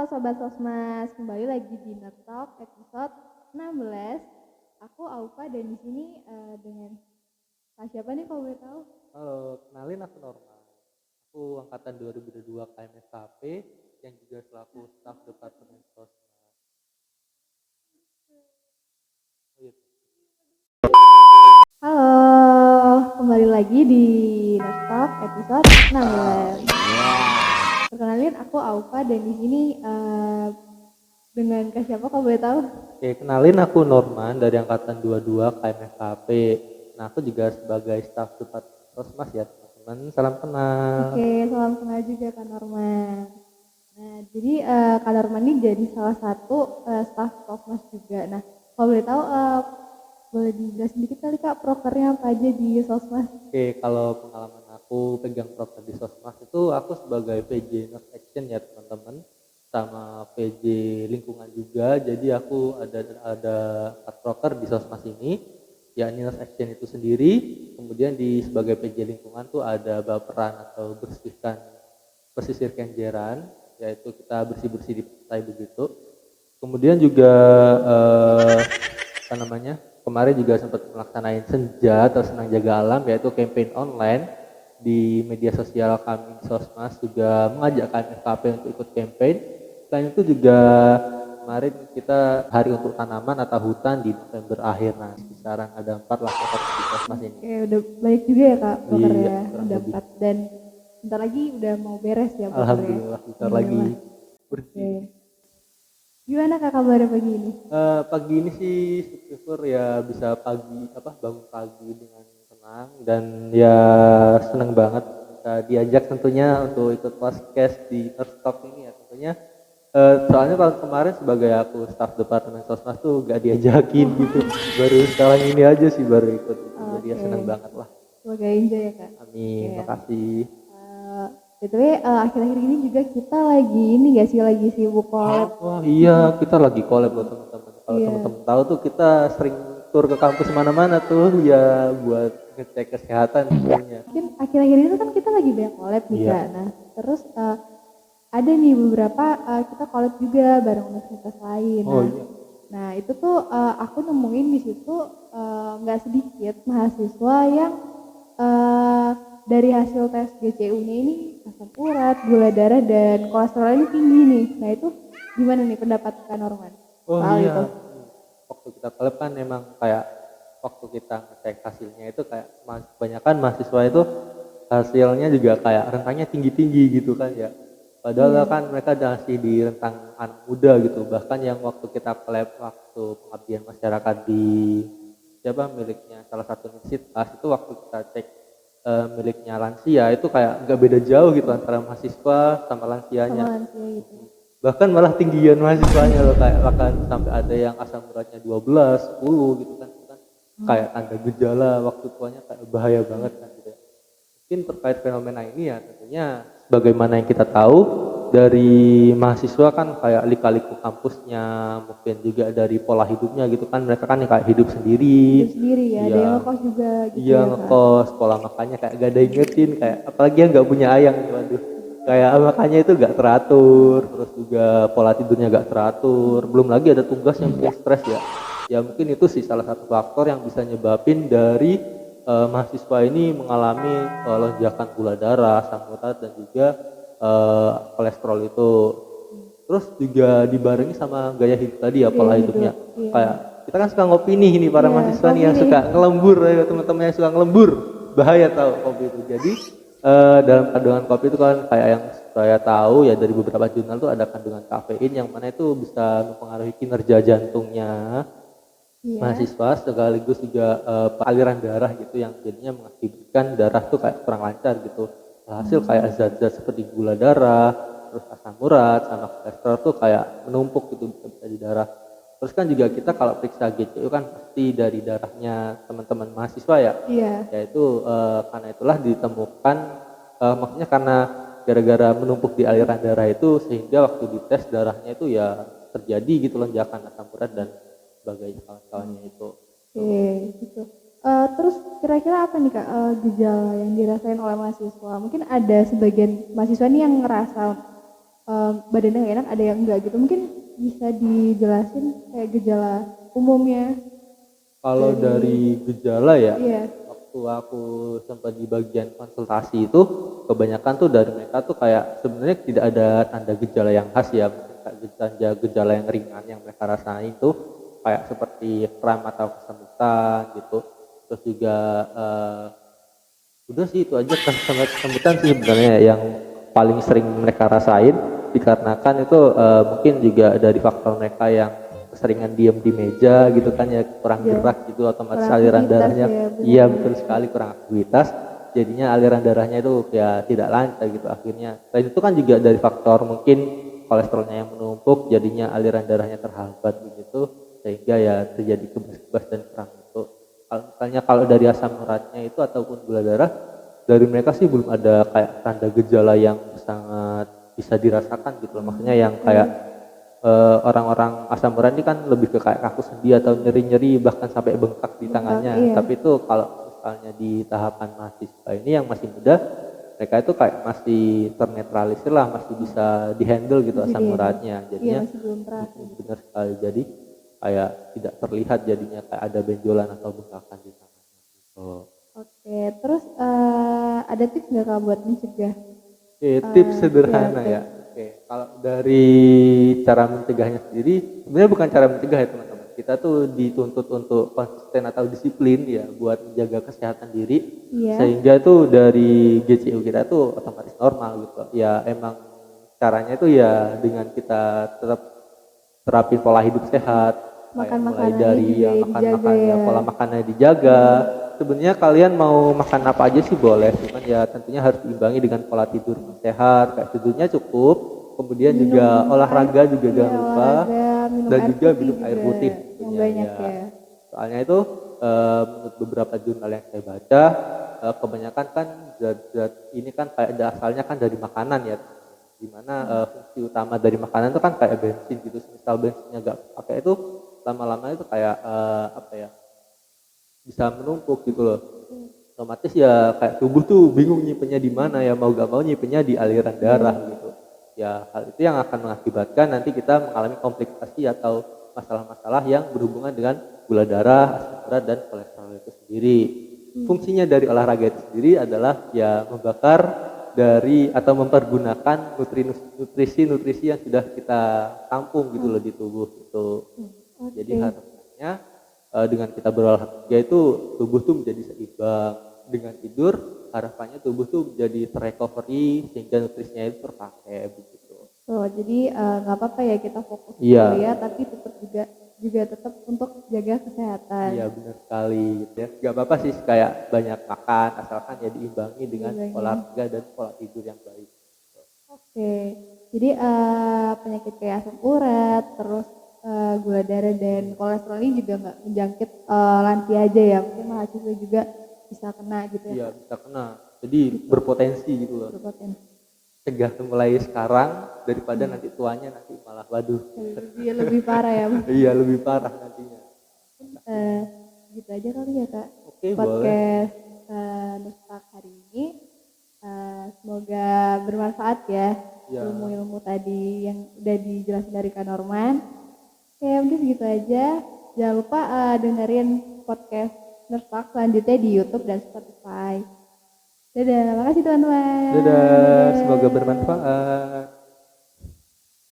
Sobat Sosmas, kembali lagi di Nerd Talk episode 16. Aku Aufa dan di sini dengan siapa nih kalau boleh tahu? Halo, kenalin aku Norman. Aku angkatan 2022 KMSKP yang juga selaku staf Departemen Sosmas. Oh, iya. Halo, kembali lagi di Nerd Talk episode 16. Perkenalin aku Aufa dan di sini dengan siapa kalau boleh tahu? Oke, kenalin aku Norman dari angkatan 22 KMSKP. Nah, aku juga sebagai staf Departemen Sosmas ya, teman-teman. Salam kenal. Oke, salam kenal juga Kak Norman. Nah, jadi Kak Norman ini jadi salah satu staf Sosmas juga. Nah, kalau boleh tahu boleh dijelasin dikit kali Kak prokernya apa aja di Sosmas? Oke, kalau pengalaman aku pegang proker di Sosmas itu aku sebagai PJ Nurse Action ya teman-teman, sama PJ lingkungan juga. Jadi aku ada 4 proker di Sosmas ini, yakni Nurse Action itu sendiri. Kemudian di sebagai PJ lingkungan tuh ada baperan atau pesisir kenjeran, yaitu kita bersih-bersih di pantai begitu. Kemudian juga apa namanya, kemarin juga sempat melaksanain senja atau senang jaga alam, yaitu campaign online di media sosial kami Sosmas, juga mengajak KMFKP untuk ikut campaign. Selain itu juga kemarin kita hari untuk tanaman atau hutan di November akhir. Nah, sekarang ada 4 lah di Sosmas ini. Oke, udah banyak juga ya Kak Iya, prokernya, kurang udah lebih. 4 dan bentar lagi udah mau beres ya prokernya. Alhamdulillah bentar lagi Alhamdulillah. Oke. bersih. Gimana Kak kabarnya pagi ini? Pagi ini sih syukur ya bisa bangun pagi dengan tenang, dan ya seneng banget bisa diajak tentunya untuk ikut podcast di Nerd Talk ini ya tentunya. Soalnya tahun kemarin sebagai aku staf Departemen Sosmas tuh gak diajakin gitu, baru sekarang ini aja sih baru ikut gitu. Jadi ya Oke. seneng banget lah. Semoga enjoy ya Kak. Oke. Amin, makasih. BTW akhir-akhir ini juga kita lagi ini gak sih lagi sibuk collab. Oh iya, kita lagi collab loh teman-teman. Kalau Iya. teman-teman tahu tuh kita sering tur ke kampus mana-mana tuh ya buat ngecek kesehatan tentunya. Mungkin akhir-akhir ini kan kita lagi banyak collab nih Iya. Kak. Nah, terus ada nih beberapa kita collab juga bareng universitas lain. Oh iya. Nah itu tuh aku nemuin di situ nggak sedikit mahasiswa yang dari hasil tes GCU-nya ini asam urat, gula darah dan kolesterol ini tinggi nih. Nah itu gimana nih pendapat Kak Norman Oh soal iya. itu? Waktu kita collab kan emang kayak waktu kita ngecek hasilnya itu kayak kebanyakan mahasiswa itu hasilnya juga kayak rentangnya tinggi-tinggi gitu kan ya. Padahal kan mereka masih di rentang anak muda gitu. Bahkan yang waktu kita collab waktu pengabdian masyarakat di miliknya salah satu universitas itu, waktu kita cek miliknya lansia itu kayak nggak beda jauh gitu antara mahasiswa sama lansianya. Sama lansia gitu. Bahkan malah tinggian mahasiswanya loh, kayak bahkan sampai ada yang asam uratnya 12, 10 gitu kan. Kayak tanda gejala waktu tuanya kayak bahaya banget kan gitu ya. Mungkin terkait fenomena ini ya tentunya bagaimana yang kita tahu dari mahasiswa kan kayak lika-liku kampusnya, mungkin juga dari pola hidupnya gitu kan, mereka kan kayak hidup sendiri. Hidup sendiri ya, ada Iya. yang ngekos juga gitu Iya, ya Kak. ngekos, pola makannya kayak gak ada ingetin, kayak apalagi yang gak punya ayang, waduh, kayak makannya itu gak teratur, terus juga pola tidurnya gak teratur, belum lagi ada tugas yang bikin stres ya. Ya mungkin itu sih salah satu faktor yang bisa nyebabin dari mahasiswa ini mengalami lonjakan gula darah, asam urat, dan juga kolesterol itu. Terus juga dibarengi sama gaya hidup tadi ya, pola hidupnya. Iya. Kayak kita kan suka ngopi nih, ini para Iya, mahasiswa nih yang kopi suka nih. ngelembur, ya teman-teman yang suka ngelembur, bahaya tahu kopi itu. Jadi dalam kandungan kopi itu kan kayak yang saya tahu ya dari beberapa jurnal tuh ada kandungan kafein yang mana itu bisa mempengaruhi kinerja jantungnya Iya. mahasiswa, sekaligus juga aliran darah gitu, yang jadinya mengakibatkan darah tuh kayak kurang lancar gitu. Hasil kayak zat-zat seperti gula darah, terus asam urat sama kolesterol tuh kayak menumpuk gitu, bisa di darah. Terus kan juga kita kalau periksa GCU kan pasti dari darahnya teman-teman mahasiswa ya. Iya. Yaitu karena itulah ditemukan, maksudnya karena gara-gara menumpuk di aliran darah itu sehingga waktu dites darahnya itu ya terjadi gitu lonjakan asam urat dan sebagainya kawan-kawannya itu. Oke, gitu. Terus kira-kira apa nih Kak gejala yang dirasain oleh mahasiswa? Mungkin ada sebagian mahasiswa nih yang ngerasa badannya nggak enak, ada yang enggak gitu. Mungkin bisa dijelasin kayak gejala umumnya Kalau dari gejala ya, iya. waktu aku sempat di bagian konsultasi itu, kebanyakan tuh dari mereka tuh kayak sebenarnya tidak ada tanda gejala yang khas ya, mungkin kayak gejala yang ringan yang mereka rasain tuh kayak seperti kram atau kesemutan gitu. Terus juga udah sih itu aja, kesemutan sih sebenarnya yang paling sering mereka rasain, dikarenakan itu mungkin juga dari faktor mereka yang keseringan diem di meja gitu kan ya, kurang Iya. gerak gitu, otomatis Kurang aliran aktivitas darahnya ya, iya benar-benar. betul sekali, kurang aktivitas, jadinya aliran darahnya itu ya tidak lancar gitu akhirnya. Selain itu kan juga dari faktor mungkin kolesterolnya yang menumpuk, jadinya aliran darahnya terhambat begitu, sehingga ya terjadi kebas-kebas dan kram itu. Misalnya kalau dari asam uratnya itu ataupun gula darah, dari mereka sih belum ada kayak tanda gejala yang sangat bisa dirasakan gitu loh. Maksudnya yang kayak orang-orang asam urat ini kan lebih ke kayak kaku sendi atau nyeri-nyeri bahkan sampai bengkak di Bengkak, tangannya. iya. Tapi itu kalau misalnya di tahapan mahasiswa ini yang masih muda, mereka itu kayak masih ternetralisir lah, masih bisa dihandle gitu Masih asam di uratnya. iya, Jadinya masih belum terasa gitu. benar sekali. Jadi kayak tidak terlihat jadinya kayak ada benjolan atau bengkakan di tangannya. Gitu. Oke, terus ada tips nggak Kak buat mencegah? Oke, tips Iya, sederhana oke. ya. Oke, kalau dari cara mencegahnya sendiri, sebenarnya bukan cara mencegah ya teman-teman. Kita tuh dituntut untuk konsisten atau disiplin ya buat menjaga kesehatan diri, Iya, sehingga tuh dari GCU kita tuh otomatis normal gitu. Ya emang caranya itu ya dengan kita tetap terapin pola hidup sehat, kayak makan mulai makanannya dari juga ya dijaga makan-makan ya ya. pola makannya dijaga. Sebenarnya kalian mau makan apa aja sih boleh, cuman ya tentunya harus diimbangi dengan pola tidur yang sehat, kayak tidurnya cukup, kemudian juga Minum air, olahraga juga iya jangan lupa, olahraga, minum dan air juga putih minum air juga putih yang tentunya banyak ya. ya. Soalnya itu menurut beberapa jurnal yang saya baca, kebanyakan kan zat-zat ini kan kayak asalnya kan dari makanan ya, dimana fungsi utama dari makanan itu kan kayak bensin gitu. Misal bensinnya gak pakai itu, lama-lama itu kayak apa ya, bisa menumpuk gitu loh. Otomatis ya kayak tubuh tuh bingung nyimpennya di mana ya, mau gak mau nyimpennya di aliran darah gitu. Ya hal itu yang akan mengakibatkan nanti kita mengalami komplikasi atau masalah-masalah yang berhubungan dengan gula darah, asam urat dan kolesterol itu sendiri. Fungsinya dari olahraga itu sendiri adalah ya membakar dari atau mempergunakan nutrisi-nutrisi yang sudah kita tampung gitu loh di tubuh itu. Jadi Oke. harapannya dengan kita berolahraga itu tubuh tuh menjadi seimbang. Dengan tidur harapannya tubuh tuh menjadi terrecovery sehingga nutrisinya itu terpakai begitu. Oh, jadi nggak apa-apa ya kita fokus ke Iya, kuliah tapi tetap juga tetap untuk jaga kesehatan. iya benar sekali gitu ya. Gak apa-apa sih kayak banyak makan asalkan ya diimbangi dengan Diimbangi. olahraga dan pola tidur yang baik. Oke, jadi penyakit kayak asam urat, terus gula darah dan kolesterol ini juga nggak menjangkit lansia aja ya, mungkin mahasiswa juga bisa kena gitu ya Iya Kak, bisa kena. Jadi berpotensi gitu loh. berpotensi. Cegah mulai sekarang daripada nanti tuanya nanti malah waduh. Lebih parah ya, Mas. Iya lebih parah nantinya. Eh, gitu aja kali ya Kak, Oke boleh. podcast Nustak hari ini. Semoga bermanfaat ya Ya. ilmu-ilmu tadi yang udah dijelasin dari Kak Norman. Oke, mungkin segitu aja. Jangan lupa dengerin podcast Nurse Talk selanjutnya di YouTube dan Spotify. Dadah, makasih teman-teman. Dadah, semoga bermanfaat.